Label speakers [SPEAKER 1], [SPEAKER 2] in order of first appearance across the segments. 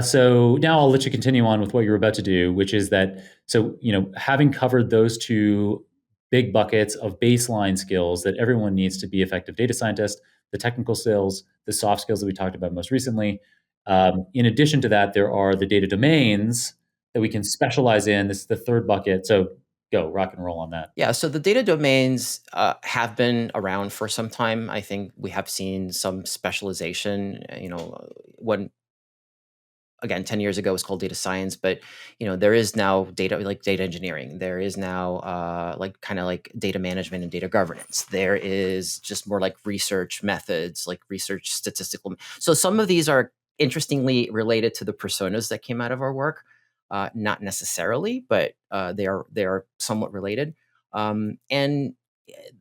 [SPEAKER 1] So now I'll let you continue on with what you're about to do, which is that, so, having covered those two big buckets of baseline skills that everyone needs to be effective data scientist, the technical skills, the soft skills that we talked about most recently. In addition to that, there are the data domains that we can specialize in. This is the third bucket. So go rock and roll on that.
[SPEAKER 2] Yeah, so the data domains have been around for some time. I think we have seen some specialization. When again 10 years ago it was called data science, but there is now data engineering. There is now like kind of like data management and data governance. There is just more like research methods, like research statistical. So some of these are interestingly related to the personas that came out of our work. Not necessarily, but they are somewhat related. And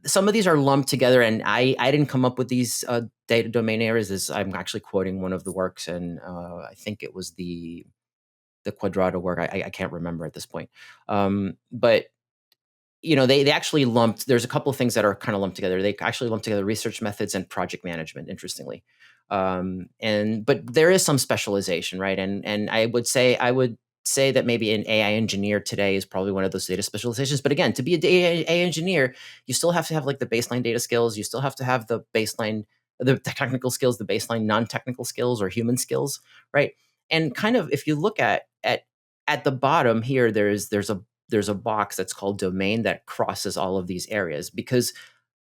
[SPEAKER 2] some of these are lumped together, and I didn't come up with these data domain areas. As I'm actually quoting one of the works, and I think it was the Quadrado work. I can't remember at this point, but they actually lumped. There's a couple of things that are kind of lumped together. They actually lumped together research methods and project management. Interestingly, and but there is some specialization, right? And I would say that maybe an AI engineer today is probably one of those data specializations. But again, to be a AI engineer, you still have to have like the baseline data skills. You still have to have the technical skills, the baseline non-technical skills or human skills, right? And kind of if you look at the bottom here, there's a box that's called domain that crosses all of these areas, because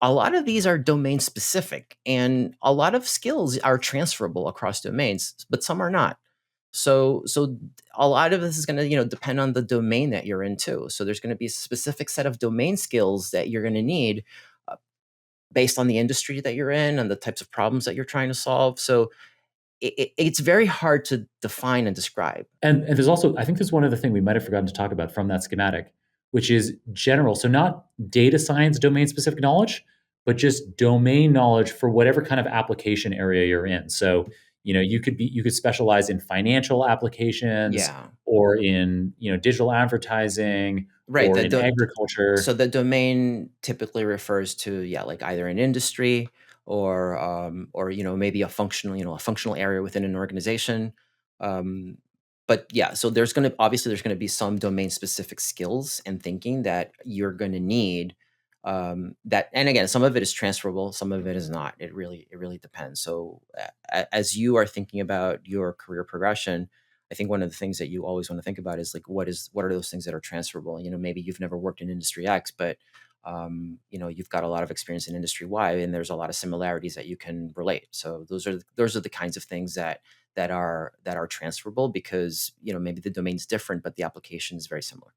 [SPEAKER 2] a lot of these are domain specific and a lot of skills are transferable across domains, but some are not. So a lot of this is going to depend on the domain that you're into. So there's going to be a specific set of domain skills that you're going to need uh, based on the industry that you're in and the types of problems that you're trying to solve. So it's very hard to define and describe.
[SPEAKER 1] And there's also, I think there's one other thing we might have forgotten to talk about from that schematic, which is general. So not data science domain specific knowledge, but just domain knowledge for whatever kind of application area you're in. So, you could specialize in financial applications
[SPEAKER 2] Yeah.
[SPEAKER 1] or in, digital advertising
[SPEAKER 2] Right.
[SPEAKER 1] or in
[SPEAKER 2] So
[SPEAKER 1] agriculture.
[SPEAKER 2] the domain typically refers to, yeah, like either an industry or maybe a functional area within an organization. Um, but yeah, so there's gonna be some domain specific skills and thinking that you're gonna need. And again, some of it is transferable, some of it is not. It really depends. So as you are thinking about your career progression, I think one of the things that you always want to think about is like what are those things that are transferable? Maybe you've never worked in industry X, but you've got a lot of experience in industry Y, and there's a lot of similarities that you can relate. So those are the kinds of things that are transferable, because maybe the domain's different, but the application is very similar.